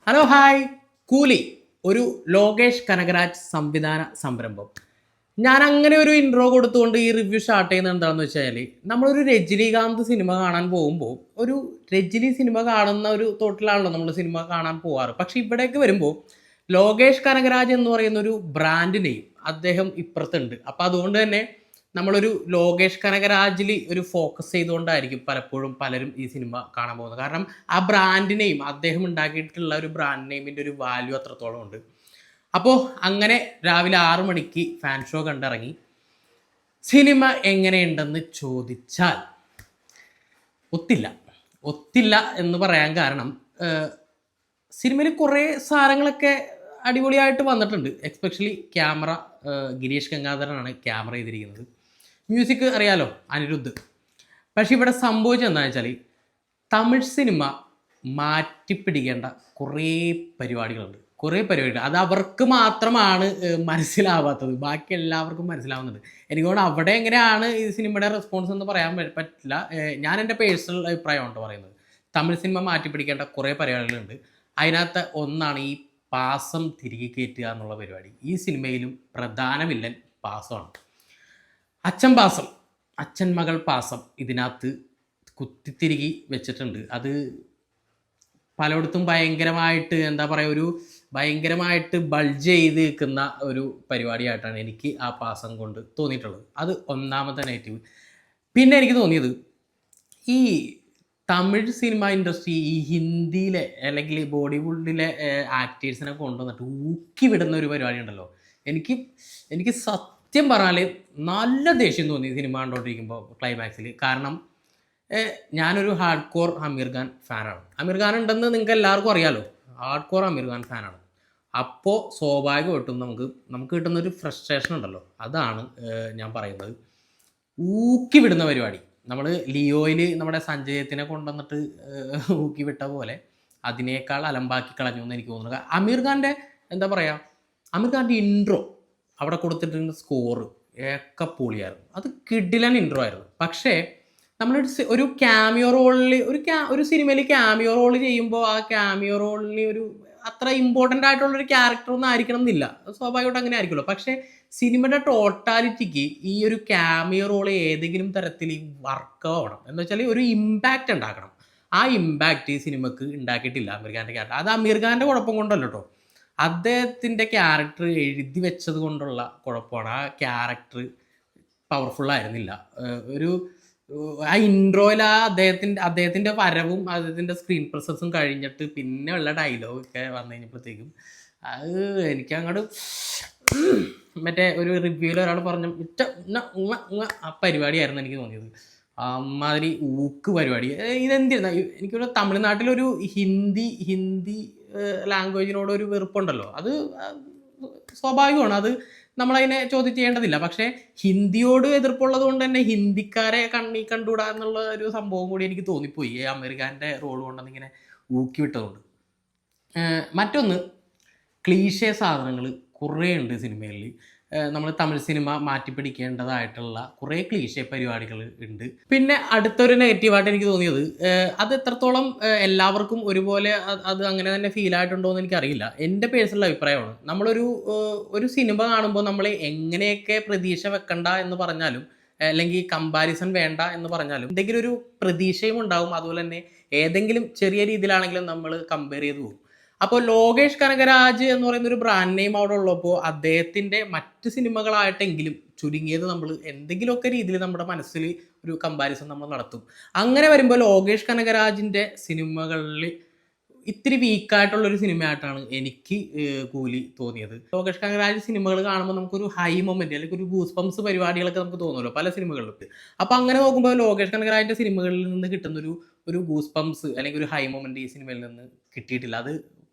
Hello hi. കൂലി ഒരു ലോകേഷ് കനകരാജ് സംവിധാന സംരംഭം. ഞാൻ അങ്ങനെ ഒരു ഇൻട്രോ കൊടുത്തുകൊണ്ട് ഈ റിവ്യൂ സ്റ്റാർട്ട് ചെയ്യുന്നത് എന്താണെന്ന് വെച്ചാൽ, നമ്മളൊരു രജനീകാന്ത് സിനിമ കാണാൻ പോകുമ്പോൾ ഒരു രജനി സിനിമ കാണുന്ന ഒരു തോട്ടിലാണല്ലോ നമ്മൾ സിനിമ കാണാൻ പോവാറ്. പക്ഷെ ഇവിടേക്ക് വരുമ്പോൾ ലോകേഷ് കനകരാജ് എന്ന് പറയുന്ന ഒരു ബ്രാൻഡ് നെയിം അദ്ദേഹം ഇപ്പുറത്തുണ്ട്. അപ്പം അതുകൊണ്ട് തന്നെ നമ്മളൊരു ലോകേഷ് കനകരാജിൽ ഒരു ഫോക്കസ് ചെയ്തുകൊണ്ടായിരിക്കും പലപ്പോഴും പലരും ഈ സിനിമ കാണാൻ പോകുന്നത്. കാരണം ആ ബ്രാൻഡ് നെയിം, അദ്ദേഹം ഉണ്ടാക്കിയിട്ടുള്ള ഒരു ബ്രാൻഡ് നെയിമിൻ്റെ ഒരു വാല്യൂ അത്രത്തോളം ഉണ്ട്. അപ്പോൾ അങ്ങനെ രാവിലെ 6 മണിക്ക് ഫാൻ ഷോ കണ്ടിറങ്ങി. സിനിമ എങ്ങനെയുണ്ടെന്ന് ചോദിച്ചാൽ ഒത്തില്ല. ഒത്തില്ല എന്ന് പറയാൻ കാരണം, സിനിമയിൽ കുറേ സാധനങ്ങളൊക്കെ അടിപൊളിയായിട്ട് വന്നിട്ടുണ്ട്. എക്സ്പെഷ്യലി ക്യാമറ, ഗിരീഷ് ഗംഗാധരനാണ് ക്യാമറ ചെയ്തിരിക്കുന്നത്. മ്യൂസിക് അറിയാലോ, അനിരുദ്ധ്. പക്ഷെ ഇവിടെ സംഭവിച്ചത് എന്താണെന്ന് വെച്ചാൽ, തമിഴ് സിനിമ മാറ്റിപ്പിടിക്കേണ്ട കുറേ പരിപാടികളുണ്ട്. അത് അവർക്ക് മാത്രമാണ് മനസ്സിലാവാത്തത്. ബാക്കി എല്ലാവർക്കും മനസ്സിലാവുന്നുണ്ട്. എനിക്ക് തോന്നുന്നു അവിടെ എങ്ങനെയാണ് ഈ സിനിമയുടെ റെസ്പോൺസ് എന്ന് പറയാൻ പറ്റില്ല. ഞാൻ എൻ്റെ പേഴ്സണൽ അഭിപ്രായമാണ് പറയുന്നത്. തമിഴ് സിനിമ മാറ്റിപ്പിടിക്കേണ്ട കുറേ പരിപാടികളുണ്ട്. അതിനകത്ത് ഒന്നാണ് ഈ പാസം തിരികെ കയറ്റുക എന്നുള്ള പരിപാടി. ഈ സിനിമയിലും പ്രധാന വില്ലൻ പാസമാണ്. അച്ഛൻ മകൾ പാസം ഇതിനകത്ത് കുത്തിത്തിരികി വെച്ചിട്ടുണ്ട്. അത് പലയിടത്തും ഭയങ്കരമായിട്ട് എന്താ പറയുക, ഒരു ഭയങ്കരമായിട്ട് ബൾജ് ചെയ്ത് നിൽക്കുന്ന ഒരു പരിപാടിയായിട്ടാണ് എനിക്ക് ആ പാസം കൊണ്ട് തോന്നിയിട്ടുള്ളത്. അത് ഒന്നാമത്തെ നെഗറ്റീവ്. പിന്നെ എനിക്ക് തോന്നിയത്, ഈ തമിഴ് സിനിമ ഇൻഡസ്ട്രി ഈ ഹിന്ദിയിലെ അല്ലെങ്കിൽ ബോളിവുഡിലെ ആക്ടേഴ്സിനെ കൊണ്ടുവന്നിട്ട് ഊക്കി വിടുന്ന ഒരു പരിപാടി ഉണ്ടല്ലോ. എനിക്ക് സത്യം പറഞ്ഞാൽ നല്ല ദേഷ്യം തോന്നി സിനിമ കണ്ടുകൊണ്ടിരിക്കുമ്പോൾ ക്ലൈമാക്സിൽ. കാരണം ഞാനൊരു ഹാർഡ് കോർ അമീർ ഖാൻ ഫാനാണ്. അമീർ ഖാൻ ഉണ്ടെന്ന് നിങ്ങൾക്ക് എല്ലാവർക്കും അറിയാലോ. ഹാർഡ് കോർ അമീർ ഖാൻ ഫാനാണ്. അപ്പോൾ സ്വാഭാവികമായിട്ടും നമുക്ക് കിട്ടുന്നൊരു ഫ്രസ്ട്രേഷൻ ഉണ്ടല്ലോ, അതാണ് ഞാൻ പറയുന്നത്. ഊക്കി വിടുന്ന പരിപാടി. നമ്മൾ ലിയോയിൽ നമ്മുടെ സഞ്ജയത്തിനെ കൊണ്ടുവന്നിട്ട് ഊക്കി വിട്ട പോലെ അതിനേക്കാൾ അലമ്പാക്കി കളഞ്ഞു എന്ന് എനിക്ക് തോന്നുന്നത്. അമീർ ഖാൻ്റെ ഇൻട്രോ അവിടെ കൊടുത്തിട്ടുള്ള സ്കോറ് ഒക്കെ പൊളിയായിരുന്നു. അത് കിഡിലൻ ഇൻട്രോ ആയിരുന്നു. പക്ഷേ ഒരു ക്യാമിയോ റോളിൽ ഒരു സിനിമയിൽ ക്യാമിയോ റോൾ ചെയ്യുമ്പോൾ ആ ക്യാമിയോ റോളിന് ഒരു അത്ര ഇമ്പോർട്ടൻ്റ് ആയിട്ടുള്ളൊരു ക്യാരക്ടറൊന്നും ആയിരിക്കണം എന്നില്ല. സ്വാഭാവികമായിട്ട് അങ്ങനെ ആയിരിക്കുമല്ലോ. പക്ഷേ സിനിമയുടെ ടോട്ടാലിറ്റിക്ക് ഈ ഒരു ക്യാമിയോ റോൾ ഏതെങ്കിലും തരത്തിൽ വർക്ക് ആവണം. എന്ന് വെച്ചാൽ ഒരു ഇമ്പാക്റ്റ് ഉണ്ടാക്കണം. ആ ഇമ്പാക്റ്റ് ഈ സിനിമക്ക് ഉണ്ടാക്കിയിട്ടില്ല അമീർ ഖാൻ്റെ ക്യാരക്ടർ. അത് അമീർ ഖാൻ്റെ കുഴപ്പം കൊണ്ടല്ല കേട്ടോ, അദ്ദേഹത്തിൻ്റെ ക്യാരക്ടർ എഴുതി വെച്ചത് കൊണ്ടുള്ള കുഴപ്പമാണ്. ആ ക്യാരക്ടർ പവർഫുള്ളായിരുന്നില്ല. ആ ഇൻട്രോയിൽ അദ്ദേഹത്തിൻ്റെ വരവും അദ്ദേഹത്തിൻ്റെ സ്ക്രീൻ പ്രസൻസും കഴിഞ്ഞിട്ട് പിന്നെ ഉള്ള ഡയലോഗൊക്കെ വന്നു കഴിഞ്ഞപ്പോഴത്തേക്കും അത് എനിക്ക് അങ്ങോട്ട് മറ്റേ ഒരു റിവ്യൂവിൽ ഒരാൾ പറഞ്ഞു ആ പരിപാടിയായിരുന്നു എനിക്ക് തോന്നിയത്. അമ്മാതിരി ഊക്ക് പരിപാടി. ഇതെന്തിരുന്ന എനിക്കൊരു തമിഴ്നാട്ടിലൊരു ഹിന്ദി ലാംഗ്വേജിനോട് ഒരു വെറുപ്പുണ്ടല്ലോ, അത് സ്വാഭാവികമാണ്. അത് നമ്മളതിനെ ചോദ്യം ചെയ്യേണ്ടതില്ല. പക്ഷേ ഹിന്ദിയോട് എതിർപ്പുള്ളത് കൊണ്ട് തന്നെ ഹിന്ദിക്കാരെ കണ്ടുകൂടാ എന്നുള്ള ഒരു സംഭവം കൂടി എനിക്ക് തോന്നിപ്പോയി അമീർ ഖാൻ്റെ റോൾ കൊണ്ടെന്ന് ഇങ്ങനെ ഊക്കി വിട്ടതുകൊണ്ട്. മറ്റൊന്ന്, ക്ലീഷേ സാധനങ്ങൾ കുറേ ഉണ്ട് സിനിമയിൽ. നമ്മൾ തമിഴ് സിനിമ മാറ്റിപ്പിടിക്കേണ്ടതായിട്ടുള്ള കുറേ ക്ലീഷേ പരിപാടികൾ ഉണ്ട്. പിന്നെ അടുത്തൊരു നെഗറ്റീവായിട്ട് എനിക്ക് തോന്നിയത്, അത് എത്രത്തോളം എല്ലാവർക്കും ഒരുപോലെ അത് അങ്ങനെ തന്നെ ഫീൽ ആയിട്ടുണ്ടോ എന്ന് എനിക്കറിയില്ല. എൻ്റെ പേഴ്സണൽ അഭിപ്രായമാണ്. ഒരു സിനിമ കാണുമ്പോൾ നമ്മൾ എങ്ങനെയൊക്കെ പ്രതീക്ഷ വെക്കണ്ട എന്ന് പറഞ്ഞാലും, അല്ലെങ്കിൽ കമ്പാരിസൺ വേണ്ട എന്ന് പറഞ്ഞാലും എന്തെങ്കിലും ഒരു പ്രതീക്ഷയും ഉണ്ടാവും. അതുപോലെ തന്നെ ഏതെങ്കിലും ചെറിയ രീതിയിലാണെങ്കിലും നമ്മൾ കമ്പയർ ചെയ്ത് പോകും. അപ്പോൾ ലോകേഷ് കനകരാജ് എന്ന് പറയുന്ന ഒരു ബ്രാൻഡ് നെയിം അവിടെ ഉള്ളപ്പോൾ അദ്ദേഹത്തിൻ്റെ മറ്റ് സിനിമകളായിട്ടെങ്കിലും ചുരുങ്ങിയത് നമ്മൾ എന്തെങ്കിലുമൊക്കെ രീതിയിൽ നമ്മുടെ മനസ്സിൽ ഒരു കമ്പാരിസൺ നമ്മൾ നടത്തും. അങ്ങനെ വരുമ്പോൾ ലോകേഷ് കനകരാജിൻ്റെ സിനിമകളിൽ ഇത്തിരി വീക്കായിട്ടുള്ളൊരു സിനിമയായിട്ടാണ് എനിക്ക് കൂലി തോന്നിയത്. ലോകേഷ് കനകരാജ് സിനിമകൾ കാണുമ്പോൾ നമുക്കൊരു ഹൈ മൊമെൻറ്റ് അല്ലെങ്കിൽ ഒരു ഗൂസ് പംസ് പരിപാടികളൊക്കെ നമുക്ക് തോന്നുമല്ലോ പല സിനിമകളിലും. അപ്പോൾ അങ്ങനെ നോക്കുമ്പോൾ ലോകേഷ് കനകരാജിൻ്റെ സിനിമകളിൽ നിന്ന് കിട്ടുന്നൊരു ഗൂസ് പംസ് അല്ലെങ്കിൽ ഒരു ഹൈ മൊമെൻറ്റ് ഈ സിനിമയിൽ നിന്ന് കിട്ടിയിട്ടില്ല. അത്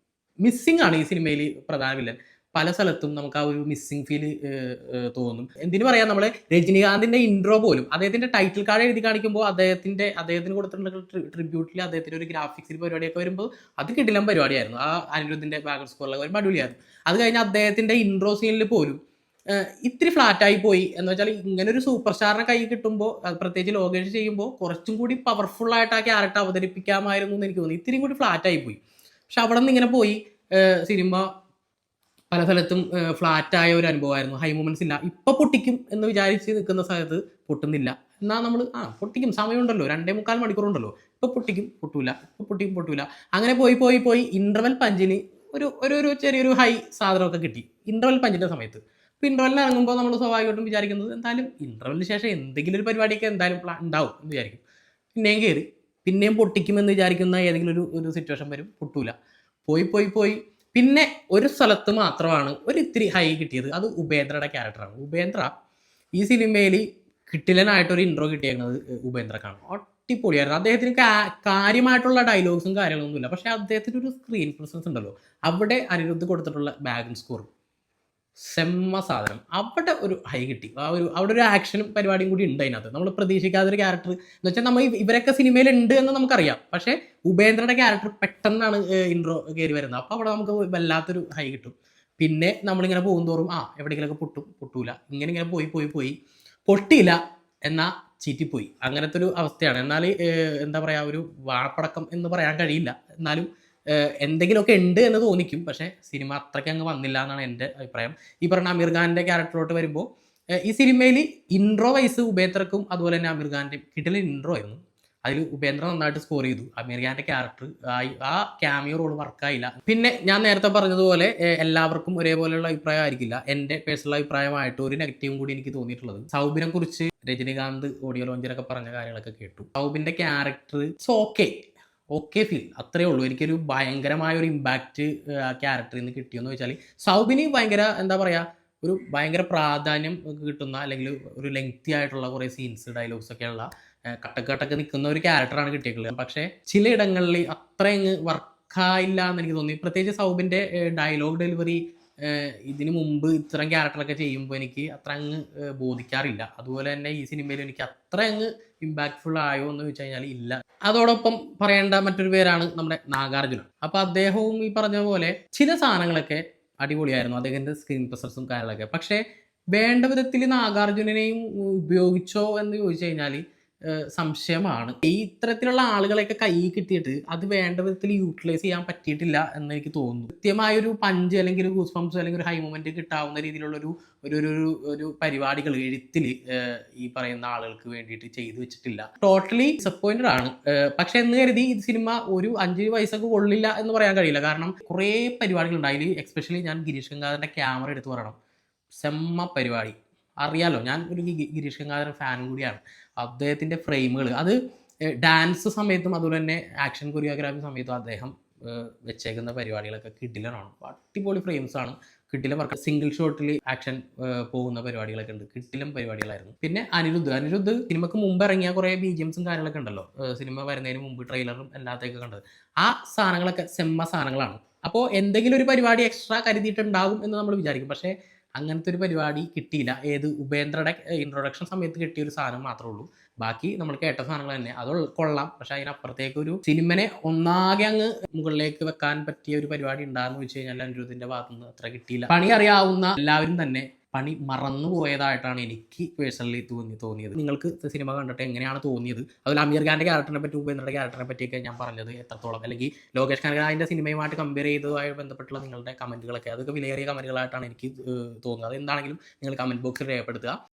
മിസ്സിംഗ് ആണ് ഈ സിനിമയിൽ പ്രധാന വില്ലൻ. പല സ്ഥലത്തും നമുക്ക് ആ ഒരു മിസ്സിംഗ് ഫീല് തോന്നും. എന്തിനു പറയാം, നമ്മൾ രജനീകാന്തിൻ്റെ ഇൻട്രോ പോലും അദ്ദേഹത്തിൻ്റെ ടൈറ്റിൽ കാർഡ് എഴുതി കാണിക്കുമ്പോൾ അദ്ദേഹത്തിന് കൊടുത്തിട്ടുള്ള ട്രിബ്യൂട്ടിൽ അദ്ദേഹത്തിൻ്റെ ഒരു ഗ്രാഫിക്സിൽ പരിപാടിയൊക്കെ വരുമ്പോൾ അത് കിടിലം പരിപാടിയായിരുന്നു. ആ അനിരുദ്ധിൻ്റെ ബാക്ക്ഗ്രൗണ്ട് സ്കോറിലൊക്കെ വരുമ്പോൾ അടിപൊളിയായിരുന്നു. അത് കഴിഞ്ഞ് അദ്ദേഹത്തിൻ്റെ ഇൻട്രോ സീനിൽ പോലും ഇത്തിരി ഫ്ലാറ്റായി പോയി. എന്ന് വെച്ചാൽ ഇങ്ങനെ ഒരു സൂപ്പർ സ്റ്റാറിനെ കൈ കിട്ടുമ്പോൾ, പ്രത്യേകിച്ച് ലോകേഷ് ചെയ്യുമ്പോൾ കുറച്ചും കൂടി പവർഫുള്ളായിട്ട് ആ ക്യാരക്ടർ അവതരിപ്പിക്കാമായിരുന്നു എന്ന് എനിക്ക് തോന്നി. ഇത്തിരി കൂടി ഫ്ലാറ്റായി പോയി. പക്ഷെ അവിടെ നിന്ന് ഇങ്ങനെ പോയി സിനിമ പല സ്ഥലത്തും ഫ്ലാറ്റായ ഒരു അനുഭവമായിരുന്നു. ഹൈ മൊമെന്റ്സ് ഇല്ല. ഇപ്പൊ പൊട്ടിക്കും എന്ന് വിചാരിച്ച് നിൽക്കുന്ന സ്ഥലത്ത് പൊട്ടുന്നില്ല. എന്നാൽ നമ്മൾ പൊട്ടിക്കും, സമയമുണ്ടല്ലോ, 2.25 മണിക്കൂറുണ്ടല്ലോ, ഇപ്പൊ പൊട്ടിക്കും പൊട്ടൂല, ഇപ്പൊ പൊട്ടിക്കും പൊട്ടൂല. അങ്ങനെ പോയി പോയി പോയി ഇന്റർവെൽ പഞ്ചിന് ഒരു ഒരു ചെറിയൊരു ഹൈ സാധനമൊക്കെ കിട്ടി ഇന്റർവെൽ പഞ്ചിന്റെ സമയത്ത്. ഇപ്പൊ ഇന്റർവെല്ലിന് ഇറങ്ങുമ്പോൾ നമ്മൾ സ്വാഭാവികമായിട്ടും വിചാരിക്കുന്നത് എന്തായാലും ഇന്റർവെല്ലിന് ശേഷം എന്തെങ്കിലും ഒരു പരിപാടിയൊക്കെ എന്തായാലും ഉണ്ടാവും എന്ന് വിചാരിക്കും. പിന്നെയും കയറി, പിന്നെയും പൊട്ടിക്കുമെന്ന് വിചാരിക്കുന്ന ഏതെങ്കിലും ഒരു സിറ്റുവേഷൻ വരും, പൊട്ടൂല. പോയി പോയി പോയി പിന്നെ ഒരു സ്ഥലത്ത് മാത്രമാണ് ഒരു ഇത്തിരി ഹൈ കിട്ടിയത്. അത് ഉപേന്ദ്രയുടെ ക്യാരക്ടറാണ്. ഉപേന്ദ്ര ഈ സിനിമയിൽ കിട്ടിലനായിട്ടൊരു ഇൻട്രോ കിട്ടിയിരുന്നത് ഉപേന്ദ്രക്കാണ്. അടിപൊളിയായിരുന്നു. അദ്ദേഹത്തിന് കാര്യമായിട്ടുള്ള ഡയലോഗ്സും കാര്യങ്ങളൊന്നുമില്ല, പക്ഷേ അദ്ദേഹത്തിന് ഒരു സ്ക്രീൻ പ്രസൻസ് ഉണ്ടല്ലോ. അവിടെ അനിരുദ്ധ് കൊടുത്തിട്ടുള്ള ബാക്ക്ഗ്രൗണ്ട് സ്കോർ സെമ്മ സാധനം. അവിടെ ഒരു ഹൈ കിട്ടി. അവിടെ ഒരു ആക്ഷനും പരിപാടിയും കൂടി ഉണ്ട് അതിനകത്ത്. നമ്മൾ പ്രതീക്ഷിക്കാത്ത ഒരു ക്യാരക്ടർ എന്ന് വെച്ചാൽ നമ്മൾ ഇവരൊക്കെ സിനിമയിൽ ഉണ്ട് എന്ന് നമുക്കറിയാം, പക്ഷേ ഉപേന്ദ്രയുടെ ക്യാരക്ടർ പെട്ടെന്നാണ് ഇൻട്രോ കയറി വരുന്നത്. അപ്പോൾ അവിടെ നമുക്ക് വല്ലാത്തൊരു ഹൈ കിട്ടും. പിന്നെ നമ്മളിങ്ങനെ പോകും തോറും എവിടെയെങ്കിലുമൊക്കെ പൊട്ടൂല, ഇങ്ങനെ പോയി പോയി പോയി പൊട്ടിയില്ല എന്നാൽ ചീറ്റിപ്പോയി, അങ്ങനത്തെ ഒരു അവസ്ഥയാണ്. എന്നാൽ എന്താ പറയുക, ഒരു വാഴപ്പടക്കം എന്ന് പറയാൻ കഴിയില്ല, എന്നാലും എന്തെങ്കിലുമൊക്കെ ഉണ്ട് എന്ന് തോന്നിക്കും. പക്ഷേ സിനിമ അത്രയ്ക്ക് അങ്ങ് വന്നില്ല എന്നാണ് എൻ്റെ അഭിപ്രായം. ഈ പറഞ്ഞ അമീർ ഖാൻ്റെ ക്യാരക്ടറോട്ട് വരുമ്പോൾ ഈ സിനിമയിൽ ഇൻട്രോ വൈസ് ഉപേന്ദ്രക്കും അതുപോലെ തന്നെ അമീർ ഖാൻ്റെ കിട്ടിയ ഇൻട്രോ ആയിരുന്നു. അതിൽ ഉപേന്ദ്ര നന്നായിട്ട് സ്കോർ ചെയ്തു. അമീർ ഖാൻ്റെ ക്യാരക്ടർ ആ ക്യാമിയോ റോൾ വർക്കായില്ല. പിന്നെ ഞാൻ നേരത്തെ പറഞ്ഞതുപോലെ എല്ലാവർക്കും ഒരേപോലെയുള്ള അഭിപ്രായം ആയിരിക്കില്ല. എൻ്റെ പേഴ്സണൽ അഭിപ്രായമായിട്ട് ഒരു നെഗറ്റീവും കൂടി എനിക്ക് തോന്നിയിട്ടുള്ളത്, സൗബിനെ കുറിച്ച് രജനികാന്ത് ഓഡിയോ ലോഞ്ചിലൊക്കെ പറഞ്ഞ കാര്യങ്ങളൊക്കെ കേട്ടു. സൗബിൻ്റെ ക്യാരക്ടർ ഓക്കെ ഫീൽ, അത്രേ ഉള്ളൂ. എനിക്കൊരു ഭയങ്കരമായ ഒരു ഇമ്പാക്റ്റ് ആ ക്യാരക്ടറിൽ നിന്ന് കിട്ടിയെന്ന് വെച്ചാൽ, സൗബിന് ഭയങ്കര എന്താ പറയുക, ഒരു ഭയങ്കര പ്രാധാന്യം കിട്ടുന്ന അല്ലെങ്കിൽ ഒരു ലെങ്തി ആയിട്ടുള്ള കുറേ സീൻസ് ഡയലോഗ്സ് ഒക്കെ ഉള്ള കട്ടൊക്കെ നിൽക്കുന്ന ഒരു ക്യാരക്ടറാണ് കിട്ടിയിട്ടുള്ളത്. പക്ഷേ ചിലയിടങ്ങളിൽ അത്രയങ്ങ് വർക്കായില്ല എന്ന് എനിക്ക് തോന്നി. പ്രത്യേകിച്ച് സൗബിൻ്റെ ഡയലോഗ് ഡെലിവറി ഇതിനു മുമ്പ് ഇത്തരം ക്യാരക്ടറൊക്കെ ചെയ്യുമ്പോൾ എനിക്ക് അത്ര അങ്ങ് ബോധിക്കാറില്ല. അതുപോലെ തന്നെ ഈ സിനിമയിൽ എനിക്ക് അത്ര അങ്ങ് ഇമ്പാക്ട്ഫുൾ ആയോ എന്ന് വെച്ച് കഴിഞ്ഞാൽ ഇല്ല. അതോടൊപ്പം പറയേണ്ട മറ്റൊരു പേരാണ് നമ്മുടെ നാഗാർജുന. അപ്പോൾ അദ്ദേഹവും ഈ പറഞ്ഞ പോലെ ചില സാധനങ്ങളൊക്കെ അടിപൊളിയായിരുന്നു, അദ്ദേഹത്തിൻ്റെ സ്ക്രീൻ പ്രസൻസും കാര്യങ്ങളൊക്കെ. പക്ഷേ വേണ്ട വിധത്തിൽ നാഗാർജുനനെയും ഉപയോഗിച്ചോ എന്ന് ചോദിച്ചു കഴിഞ്ഞാൽ സംശയമാണ്. ഈ ഇത്തരത്തിലുള്ള ആളുകളെയൊക്കെ കൈ കിട്ടിയിട്ട് അത് വേണ്ട വിധത്തിൽ യൂട്ടിലൈസ് ചെയ്യാൻ പറ്റിയിട്ടില്ല എന്ന് എനിക്ക് തോന്നുന്നു. കൃത്യമായൊരു പഞ്ച് അല്ലെങ്കിൽ ഒരു ഗൂസ് ബംസ് അല്ലെങ്കിൽ ഒരു ഹൈ മൊമെന്റ് കിട്ടാവുന്ന രീതിയിലുള്ള ഒരു പരിപാടികൾ എഴുത്തിൽ ഈ പറയുന്ന ആളുകൾക്ക് വേണ്ടിയിട്ട് ചെയ്തു വെച്ചിട്ടില്ല. ടോട്ടലി ഡിസപ്പോയിന്റഡ് ആണ്. പക്ഷെ എന്ന് കരുതി ഈ സിനിമ ഒരു 5 പൈസക്ക് കൊള്ളില്ല എന്ന് പറയാൻ കഴിയില്ല. കാരണം കുറേ പരിപാടികളുണ്ട് അതിൽ. എക്സ്പെഷ്യലി ഞാൻ ഗിരീഷ് ഗംഗാധരൻ്റെ ക്യാമറ എടുത്ത് പറയണം, സെമ്മ പരിപാടി. അറിയാലോ, ഞാൻ ഒരു ഗിരീഷ് ഗംഗാധരൻ ഫാനും കൂടിയാണ്. അദ്ദേഹത്തിൻ്റെ ഫ്രെയിമുകൾ, അത് ഡാൻസ് സമയത്തും അതുപോലെ തന്നെ ആക്ഷൻ കൊറിയോഗ്രാഫി സമയത്തും അദ്ദേഹം വെച്ചേക്കുന്ന പരിപാടികളൊക്കെ കിടിലനാണ്. അടിപൊളി ഫ്രെയിംസാണ്, കിടിലം വർക്ക്. സിംഗിൾ ഷോട്ടിൽ ആക്ഷൻ പോകുന്ന പരിപാടികളൊക്കെ ഉണ്ട്, കിടിലം പരിപാടികളായിരുന്നു. പിന്നെ അനിരുദ്ധ് സിനിമക്ക് മുമ്പ് ഇറങ്ങിയ കുറേ BGMസും കാര്യങ്ങളൊക്കെ ഉണ്ടല്ലോ, സിനിമ വരുന്നതിന് മുമ്പ് ട്രെയിലറും എല്ലാത്തേക്ക് കണ്ടത്. ആ സാധനങ്ങളൊക്കെ സെമ്മ സാധനങ്ങളാണ്. അപ്പോൾ എന്തെങ്കിലും ഒരു പരിപാടി എക്സ്ട്രാ കരുതിയിട്ടുണ്ടാകും എന്ന് നമ്മൾ വിചാരിക്കും. പക്ഷേ അങ്ങനത്തെ ഒരു പരിപാടി കിട്ടിയില്ല. ഉപേന്ദ്രയുടെ ഇൻട്രൊഡക്ഷൻ സമയത്ത് കിട്ടിയ ഒരു സാധനം മാത്രമേ ഉള്ളൂ. ബാക്കി നമ്മൾ കേട്ട സാധനങ്ങൾ തന്നെ അത് കൊള്ളാം. പക്ഷെ അതിനപ്പുറത്തേക്ക് ഒരു സിനിമനെ ഒന്നാകെ അങ്ങ് മുകളിലേക്ക് വെക്കാൻ പറ്റിയ ഒരു പരിപാടി ഉണ്ടാകുന്ന വെച്ച് കഴിഞ്ഞാൽ അനിരുദ്ധിന്റെ ഭാഗത്തുനിന്ന് അത്ര കിട്ടിയില്ല. പണി അറിയാവുന്ന എല്ലാവരും തന്നെ പണി മറന്നു പോയതായിട്ടാണ് എനിക്ക് പേഴ്സണലി തോന്നിയത്. നിങ്ങൾക്ക് സിനിമ കണ്ടിട്ട് എങ്ങനെയാണ് തോന്നിയത്? അതുപോലെ അമീർ ഖാൻ്റെ ക്യാരക്ടറിനെ പറ്റി, ഉപേന്ദ്രയുടെ ക്യാരക്ടറിനെ പറ്റിയൊക്കെ ഞാൻ പറഞ്ഞത് എത്രത്തോളം, അല്ലെങ്കിൽ ലോകേഷ് കനകരാജിൻ്റെ സിനിമയുമായിട്ട് കമ്പയർ ചെയ്തതുമായി ബന്ധപ്പെട്ടുള്ള നിങ്ങളുടെ കമൻറ്റുകളൊക്കെ, അതൊക്കെ വിലയേറിയ കമൻറ്റുകളായിട്ടാണ് എനിക്ക് തോന്നുന്നത്. എന്താണെങ്കിലും നിങ്ങൾ കമൻറ്റ് ബോക്സിൽ രേഖപ്പെടുത്തുക.